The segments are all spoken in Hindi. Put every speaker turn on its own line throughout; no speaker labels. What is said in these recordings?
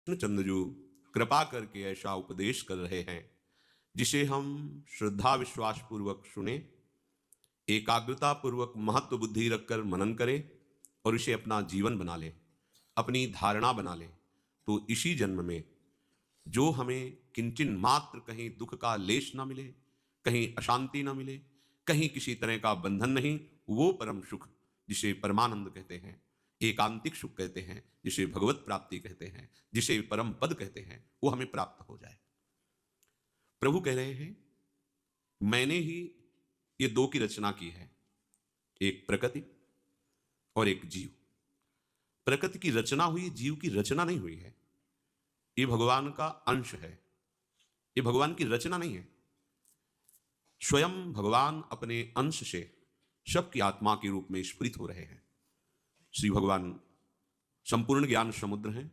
कृष्णचंद्र जी कृपा करके ऐसा उपदेश कर रहे हैं जिसे हम श्रद्धा विश्वास पूर्वक सुने, एकाग्रता पूर्वक महत्व बुद्धि रखकर मनन करें और इसे अपना जीवन बना लें, अपनी धारणा बना लें। तो इसी जन्म में जो हमें किंचन मात्र कहीं दुख का लेश ना मिले, कहीं अशांति ना मिले, कहीं किसी तरह का बंधन नहीं, वो परम सुख जिसे परमानंद कहते हैं, एकांतिक सुख कहते हैं, जिसे भगवत प्राप्ति कहते हैं, जिसे परम पद कहते हैं, वो हमें प्राप्त हो जाए। प्रभु कह रहे हैं मैंने ही ये दो की रचना की है, एक प्रकृति और एक जीव। प्रकृति की रचना हुई, जीव की रचना नहीं हुई है। ये भगवान का अंश है, ये भगवान की रचना नहीं है। स्वयं भगवान अपने अंश से सबकी आत्मा के रूप में स्फुरित हो रहे हैं। श्री भगवान संपूर्ण ज्ञान समुद्र हैं।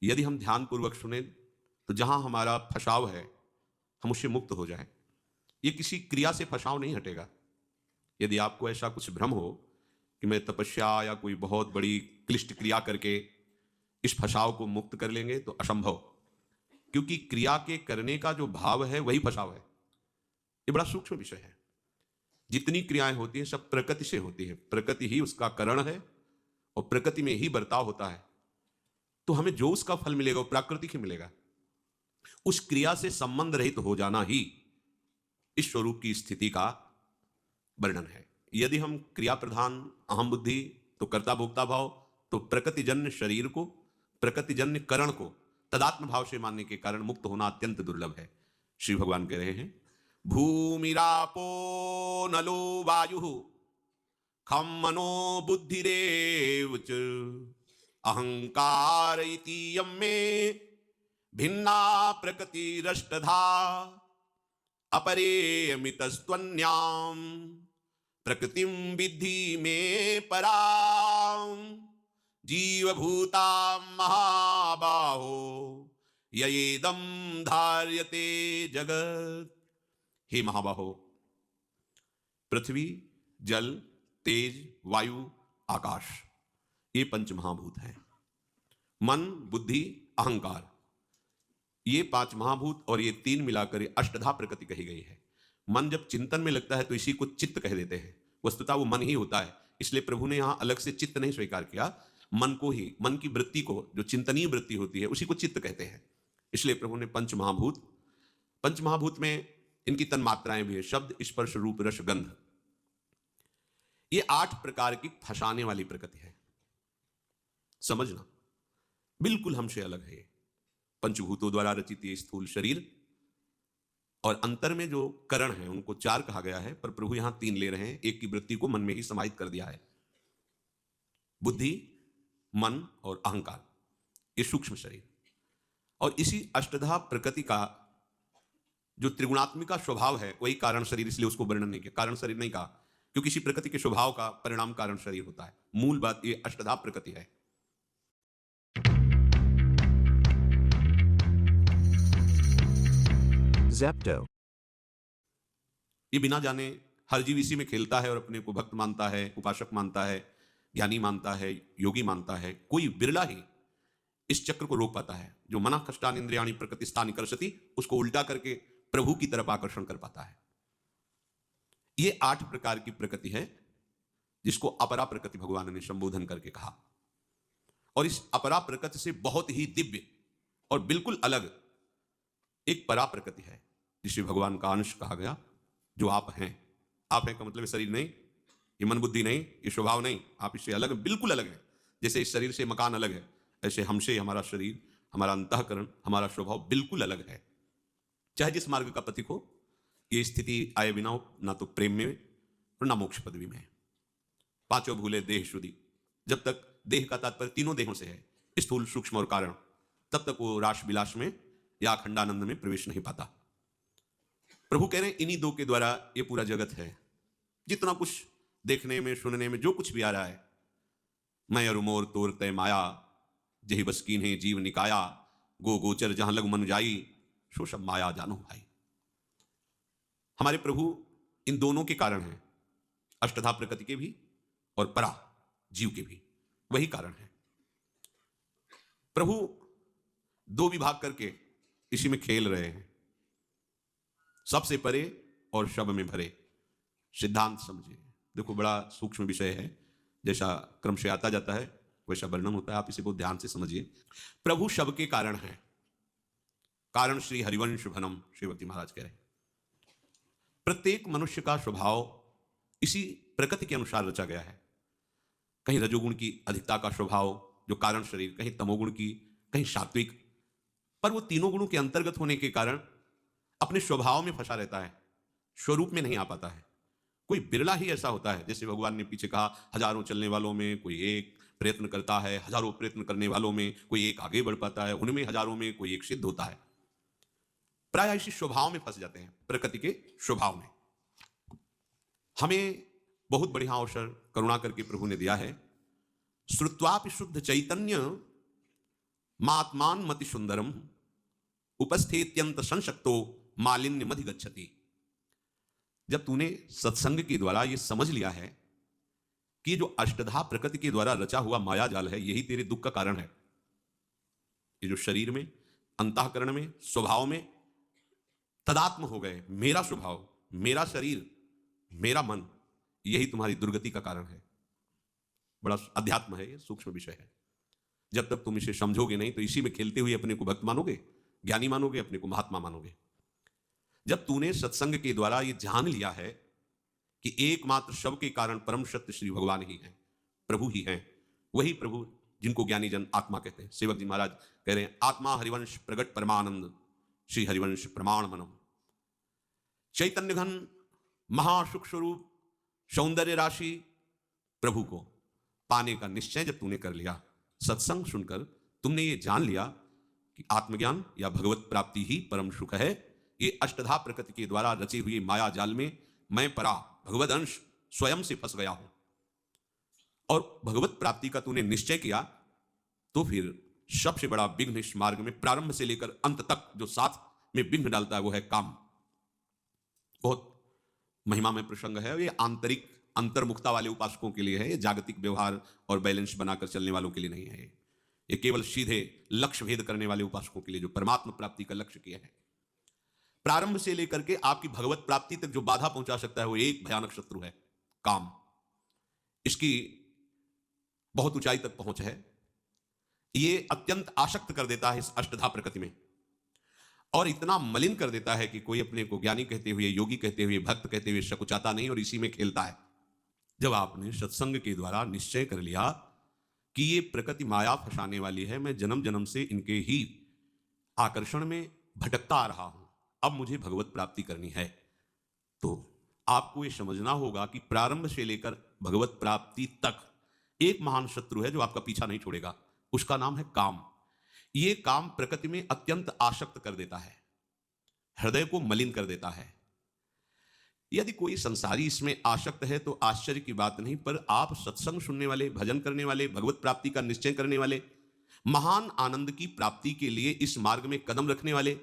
यदि हम ध्यान पूर्वक सुने तो जहां हमारा फसाव है हम उससे मुक्त हो जाएं। ये किसी क्रिया से फसाव नहीं हटेगा। यदि आपको ऐसा कुछ भ्रम हो कि मैं तपस्या या कोई बहुत बड़ी क्लिष्ट क्रिया करके इस फसाव को मुक्त कर लेंगे, तो असंभव। क्योंकि क्रिया के करने का जो भाव है वही फसाव है। ये बड़ा सूक्ष्म विषय है। जितनी क्रियाएं होती हैं सब प्रकृति से होती है, प्रकृति ही उसका कारण है और प्रकृति में ही बर्ताव होता है। तो हमें जो उसका फल मिलेगा वो प्राकृतिक ही मिलेगा। उस क्रिया से संबंध रहित हो जाना ही इस स्वरूप की स्थिति का वर्णन है। यदि हम क्रिया प्रधान अहम बुद्धि तो कर्ता भोक्ता भाव, तो प्रकृतिजन्य शरीर को, प्रकृतिजन्य करण को तदात्म भाव से मानने के कारण मुक्त होना अत्यंत दुर्लभ है। श्री भगवान कह रहे हैं भूमिरापो नलो वायु खम मनो बुद्धिरेव च अहंकार इति यम्मे भिन्ना प्रकृतिरष्टधा अपरेयमितस्त्वन्याम प्रकृतिम विद्धि में पराम जीवभूता महाबाहो ययेदम धार्यते जगत। हे महाबाहो, पृथ्वी, जल, तेज, वायु, आकाश, ये पंच महाभूत हैं। मन, बुद्धि, अहंकार, ये पांच महाभूत और ये तीन मिलाकर अष्टधा प्रकृति कही गई है। मन जब चिंतन में लगता है तो इसी को चित्त कह देते हैं। वस्तुतः वो मन ही होता है, इसलिए प्रभु ने यहां अलग से चित्त नहीं स्वीकार किया। मन को ही, मन की वृत्ति को, जो चिंतनीय वृत्ति होती है उसी को चित्त कहते हैं। इसलिए प्रभु ने पंच महाभूत में इनकी तन्मात्राएं भी है, शब्द, स्पर्श, रूप, रस, गंध। ये 8 प्रकार की फंसाने वाली प्रकृति है। समझना बिल्कुल हमसे अलग है। पंचभूतों द्वारा रचित ये स्थूल शरीर और अंतर में जो करण है उनको 4 कहा गया है, पर प्रभु यहां 3 ले रहे हैं। एक की वृत्ति को मन में ही समाहित कर दिया है। बुद्धि, मन और अहंकार, ये सूक्ष्म शरीर। और इसी अष्टधा प्रकृति का जो त्रिगुणात्मिका स्वभाव है वही कारण शरीर, इसलिए उसको वर्णन नहीं किया, कारण शरीर नहीं कहा, क्योंकि इसी प्रकृति के स्वभाव का परिणाम कारण शरीर होता है। मूल बात ये अष्टधा प्रकृति है।
Zepto.
ये बिना जाने हर जीव इसी में खेलता है और अपने को भक्त मानता है, उपासक मानता है, ज्ञानी मानता है, योगी मानता है। कोई बिरला ही इस चक्र को रोक पाता है। जो मना कष्टान इंद्रियाणि प्रकृतिस्थानि कर्षति, उसको उल्टा करके प्रभु की तरफ आकर्षण कर पाता है। ये 8 प्रकार की प्रकृति है जिसको अपरा प्रकृति भगवान ने संबोधन करके कहा। और इस अपरा प्रकृति से बहुत ही दिव्य और बिल्कुल अलग एक परा प्रकृति है जिसे भगवान का अंश कहा गया, जो आप हैं। आप हैं का मतलब शरीर नहीं, ये मन बुद्धि नहीं, ये स्वभाव नहीं, आप इससे अलग, बिल्कुल अलग है। जैसे इस शरीर से मकान अलग है, ऐसे हमसे हमारा शरीर, हमारा अंतःकरण, हमारा स्वभाव बिल्कुल अलग है। चाहे जिस मार्ग का पथिक हो, ये स्थिति आए बिना हो, ना तो प्रेम में और ना मोक्ष पदवी में। पांचों भूले देह शुद्धि। जब तक देह का तात्पर्य तीनों देहों से है, स्थूल, सूक्ष्म और कारण, तब तक वो रास विलास में या अखंडानंद में प्रवेश नहीं पाता। प्रभु कह रहे हैं इन्हीं 2 के द्वारा ये पूरा जगत है। जितना कुछ देखने में, सुनने में जो कुछ भी आ रहा है, मैं और मोर तोर तय माया, जही बस कीन्हे जीव निकाया, गो गोचर जहां लग मन जाई, सो सब माया जानो भाई। हमारे प्रभु इन दोनों के कारण हैं, अष्टधा प्रकृति के भी और परा जीव के भी, वही कारण है। प्रभु दो विभाग करके इसी में खेल रहे हैं, सबसे परे और शब में भरे। सिद्धांत समझिए। देखो बड़ा सूक्ष्म विषय है, जैसा क्रम से आता जाता है वैसा वर्णन होता है, आप इसे बहुत ध्यान से समझिए। प्रभु शब के कारण है, कारण श्री हरिवंश भनम, श्रीवती महाराज कह रहे हैं। प्रत्येक मनुष्य का स्वभाव इसी प्रकृति के अनुसार रचा गया है। कहीं रजोगुण की अधिकता का स्वभाव जो कारण शरीर, कहीं तमोगुण की, कहीं सात्विक, पर वो तीनों गुणों के अंतर्गत होने के कारण अपने स्वभाव में फंसा रहता है, स्वरूप में नहीं आ पाता है। कोई बिरला ही ऐसा होता है, जैसे भगवान ने पीछे कहा, हजारों चलने वालों में कोई एक प्रयत्न करता है, हजारों प्रयत्न करने वालों में कोई एक आगे बढ़ पाता है, उनमें हजारों में कोई एक सिद्ध होता है। प्राय इसी स्वभाव में फंस जाते हैं, प्रकृति के स्वभाव में। हमें बहुत बढ़िया अवसर करुणा करके प्रभु ने दिया है। श्रुत्वापि शुद्ध चैतन्य मात्मान मति सुंदरम उपस्थेत्यंत संशक्तो मालिन्य मधि गच्छति। जब तूने सत्संग के द्वारा ये समझ लिया है कि जो अष्टधा प्रकृति के द्वारा रचा हुआ माया जाल है यही तेरे दुख का कारण है, ये जो शरीर में, अंतःकरण में, स्वभाव में तदात्म हो गए, मेरा स्वभाव, मेरा शरीर, मेरा मन, यही तुम्हारी दुर्गति का कारण है। बड़ा अध्यात्म है, ये सूक्ष्म विषय है। जब तक तुम इसे समझोगे नहीं तो इसी में खेलते हुए अपने को भक्त मानोगे, ज्ञानी मानोगे, अपने को महात्मा मानोगे। जब तूने सत्संग के द्वारा ये जान लिया है कि एकमात्र शव के कारण परम सत्य श्री भगवान ही हैं, प्रभु ही हैं, वही प्रभु जिनको ज्ञानी जन आत्मा कहते हैं। सेवक जी महाराज कह रहे हैं, आत्मा हरिवंश प्रगट परमानंद श्री हरिवंश प्रमाण मनम। चैतन्य घन महासुख स्वरूप सौंदर्य राशि प्रभु को पाने का निश्चय जब तूने कर लिया, सत्संग सुनकर तुमने ये जान लिया कि आत्मज्ञान या भगवत प्राप्ति ही परम सुख है, ये अष्टधा प्रकृति के द्वारा रचे हुए माया जाल में मैं परा भगवद अंश स्वयं से फंस गया हूं, और भगवत प्राप्ति का तूने निश्चय किया, तो फिर सबसे बड़ा विघ्न इस मार्ग में प्रारंभ से लेकर अंत तक जो साथ में विघ्न डालता है वो है काम। बहुत महिमा में प्रसंग है, ये आंतरिक अंतर्मुखता वाले उपासकों के लिए है, ये जागतिक व्यवहार और बैलेंस बनाकर चलने वालों के लिए नहीं है। ये केवल सीधे लक्ष्य भेद करने वाले उपासकों के लिए, जो परमात्मा प्राप्ति का लक्ष्य किया है। प्रारंभ से लेकर के आपकी भगवत प्राप्ति तक जो बाधा पहुंचा सकता है वो एक भयानक शत्रु है, काम। इसकी बहुत ऊंचाई तक पहुंच है, ये अत्यंत आसक्त कर देता है इस अष्टधा प्रकृति में, और इतना मलिन कर देता है कि कोई अपने को ज्ञानी कहते हुए, योगी कहते हुए, भक्त कहते हुए सकुचाता नहीं और इसी में खेलता है। जब आपने सत्संग के द्वारा निश्चय कर लिया कि ये प्रकृति माया फंसाने वाली है, मैं जन्म जन्म से इनके ही आकर्षण में भटकता आ रहा हूं, अब मुझे भगवत प्राप्ति करनी है, तो आपको ये समझना होगा कि प्रारंभ से लेकर भगवत प्राप्ति तक एक महान शत्रु है जो आपका पीछा नहीं छोड़ेगा, उसका नाम है काम। ये काम प्रकृति में अत्यंत आसक्त कर देता है, हृदय को मलिन कर देता है। यदि कोई संसारी इसमें आसक्त है तो आश्चर्य की बात नहीं, पर आप सत्संग सुनने वाले, भजन करने वाले, भगवत प्राप्ति का निश्चय करने वाले, महान आनंद की प्राप्ति के लिए इस मार्ग में कदम रखने वाले,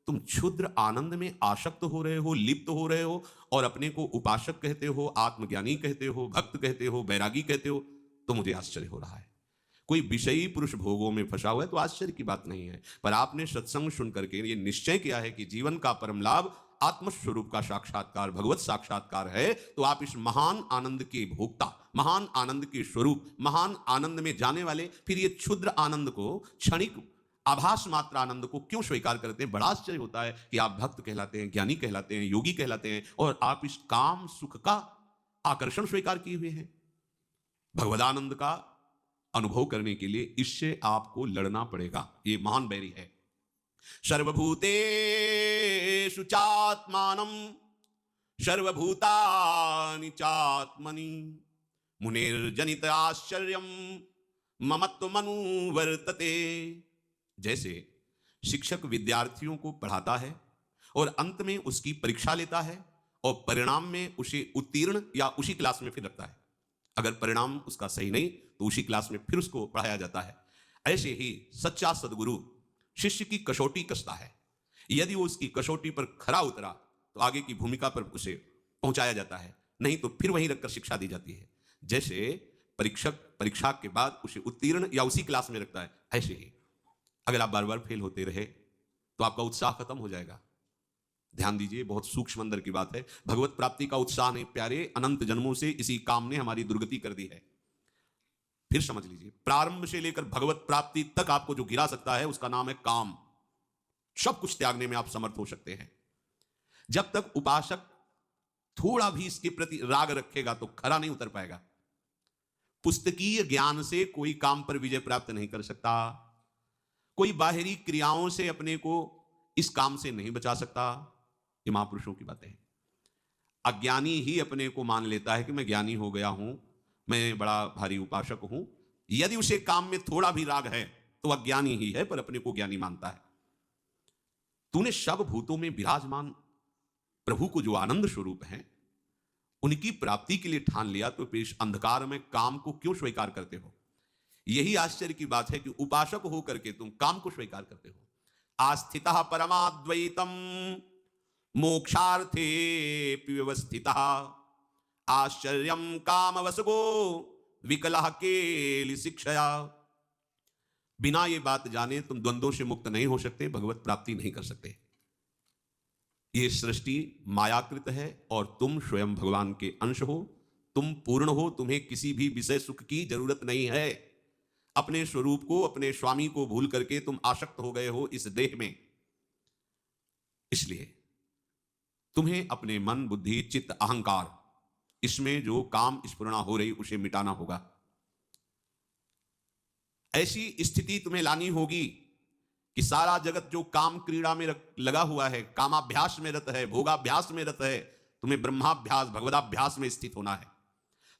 तुम क्षुद्र आनंद में आसक्त हो रहे हो, लिप्त हो रहे हो, और अपने को उपासक कहते हो, आत्मज्ञानी कहते हो, भक्त कहते हो, बैरागी कहते हो, तो मुझे आश्चर्य हो रहा है। कोई विषयी पुरुष भोगों में फंसा हुआ है तो आश्चर्य की बात नहीं है, पर आपने सत्संग सुन करके ये निश्चय किया है कि जीवन का परम लाभ आत्मस्वरूप का साक्षात्कार, भगवत साक्षात्कार है, तो आप इस महान आनंद के भोक्ता, महान आनंद के स्वरूप, महान आनंद में जाने वाले, फिर ये क्षुद्र आनंद को, क्षणिक आभास मात्र आनंद को क्यों स्वीकार करते हैं। बड़ा आश्चर्य होता है कि आप भक्त कहलाते हैं, ज्ञानी कहलाते हैं, योगी कहलाते हैं, और आप इस काम सुख का आकर्षण स्वीकार किए हुए हैं। भगवदानंद का अनुभव करने के लिए इससे आपको लड़ना पड़ेगा, ये महान बैरी है। सर्वभूतेषु चात्मानं सर्वभूतानि चात्मनि मुनिर्जनित आश्चर्यं ममत्वमनुवर्तते। जैसे शिक्षक विद्यार्थियों को पढ़ाता है और अंत में उसकी परीक्षा लेता है और परिणाम में उसे उत्तीर्ण या उसी क्लास में फिर रखता है, अगर परिणाम उसका सही नहीं तो उसी क्लास में फिर उसको पढ़ाया जाता है। ऐसे ही सच्चा सदगुरु शिष्य की कसौटी कसता है, यदि वो उसकी कसौटी पर खरा उतरा तो आगे की भूमिका पर उसे पहुंचाया जाता है, नहीं तो फिर वहीं रखकर शिक्षा दी जाती है। जैसे परीक्षक परीक्षा के बाद उसे उत्तीर्ण या उसी क्लास में रखता है, ऐसे ही अगर आप बार बार फेल होते रहे तो आपका उत्साह खत्म हो जाएगा। ध्यान दीजिए, बहुत सूक्ष्म अंदर की बात है। भगवत प्राप्ति का उत्साह नहीं प्यारे, अनंत जन्मों से इसी काम ने हमारी दुर्गति कर दी है। फिर समझ लीजिए, प्रारंभ से लेकर भगवत प्राप्ति तक आपको जो गिरा सकता है उसका नाम है काम। सब कुछ त्यागने में आप समर्थ हो सकते हैं। जब तक उपासक थोड़ा भी इसके प्रति राग रखेगा तो खरा नहीं उतर पाएगा। पुस्तकीय ज्ञान से कोई काम पर विजय प्राप्त नहीं कर सकता, कोई बाहरी क्रियाओं से अपने को इस काम से नहीं बचा सकता। ये महापुरुषों की बातें हैं। अज्ञानी ही अपने को मान लेता है कि मैं ज्ञानी हो गया हूं, मैं बड़ा भारी उपासक हूं। यदि उसे काम में थोड़ा भी राग है तो अज्ञानी ही है, पर अपने को ज्ञानी मानता है। तूने सब भूतों में विराजमान प्रभु को जो आनंद स्वरूप है उनकी प्राप्ति के लिए ठान लिया, तो फिर इस अंधकार में काम को क्यों स्वीकार करते हो? यही आश्चर्य की बात है कि उपासक हो करके तुम काम को स्वीकार करते हो। आस्थितः परमाद्वैतम मोक्षार्थे व्यवस्थितः आश्चर्यम कामवसगो विकलः केलि शिक्षया। बिना ये बात जाने तुम द्वंद्वों से मुक्त नहीं हो सकते, भगवत प्राप्ति नहीं कर सकते। ये सृष्टि मायाकृत है और तुम स्वयं भगवान के अंश हो, तुम पूर्ण हो, तुम्हें किसी भी विषय सुख की जरूरत नहीं है। अपने स्वरूप को, अपने स्वामी को भूल करके तुम आसक्त हो गए हो इस देह में। इसलिए तुम्हें अपने मन, बुद्धि, चित्त, अहंकार, इसमें जो काम स्फुरणा हो रही उसे मिटाना होगा। ऐसी स्थिति तुम्हें लानी होगी कि सारा जगत जो काम क्रीड़ा में लगा हुआ है, कामाभ्यास में रत है, भोगाभ्यास में रत है, तुम्हें ब्रह्माभ्यास, भगवदाभ्यास में स्थित होना है।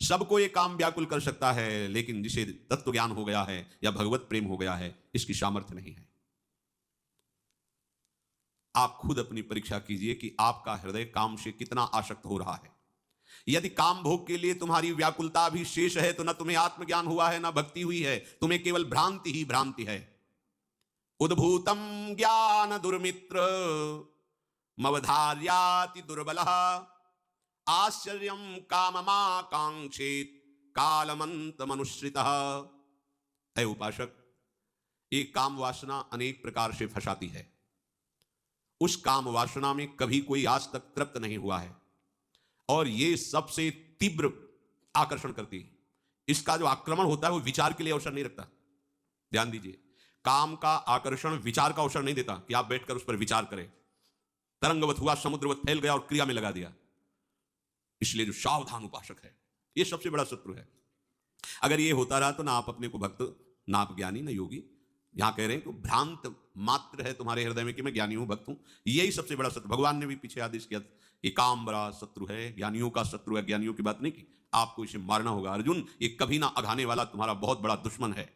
सबको ये काम व्याकुल कर सकता है, लेकिन जिसे तत्व ज्ञान हो गया है या भगवत प्रेम हो गया है, इसकी सामर्थ्य नहीं है। आप खुद अपनी परीक्षा कीजिए कि आपका हृदय काम से कितना आसक्त हो रहा है। यदि काम भोग के लिए तुम्हारी व्याकुलता भी शेष है तो न तुम्हें आत्मज्ञान हुआ है, न भक्ति हुई है, तुम्हें केवल भ्रांति ही भ्रांति है। उद्भूतम ज्ञान दुर्मित्र मवधार्याति दुर्बलः आश्चर्यम काममाकांक्षेत कालमंत मनुष्रितः। ऐ उपासक, एक काम वासना अनेक प्रकार से फंसाती है। उस काम वासना में कभी कोई आज तक तृप्त नहीं हुआ है और ये सबसे तीव्र आकर्षण करती है। इसका जो आक्रमण होता है वो विचार के लिए अवसर नहीं रखता। ध्यान दीजिए, काम का आकर्षण विचार का अवसर नहीं देता कि आप बैठकर उस पर विचार करें। तरंगवत हुआ, समुद्रवत फैल गया और क्रिया में लगा दिया। इसलिए जो सावधान उपासक है, ये सबसे बड़ा शत्रु है। अगर ये होता रहा तो ना आप अपने को भक्त, ना आप ज्ञानी, ना योगी। यहां कह रहे हैं कि भ्रांत मात्र है तुम्हारे हृदय में कि मैं ज्ञानी हूं, भक्त हूं। यही सबसे बड़ा शत्रु। भगवान ने भी पीछे आदेश किया कि काम बड़ा शत्रु है, ज्ञानियों का शत्रु है। ज्ञानियों की बात नहीं की, आपको इसे मारना होगा। अर्जुन, ये कभी ना अघाने वाला तुम्हारा बहुत बड़ा दुश्मन है।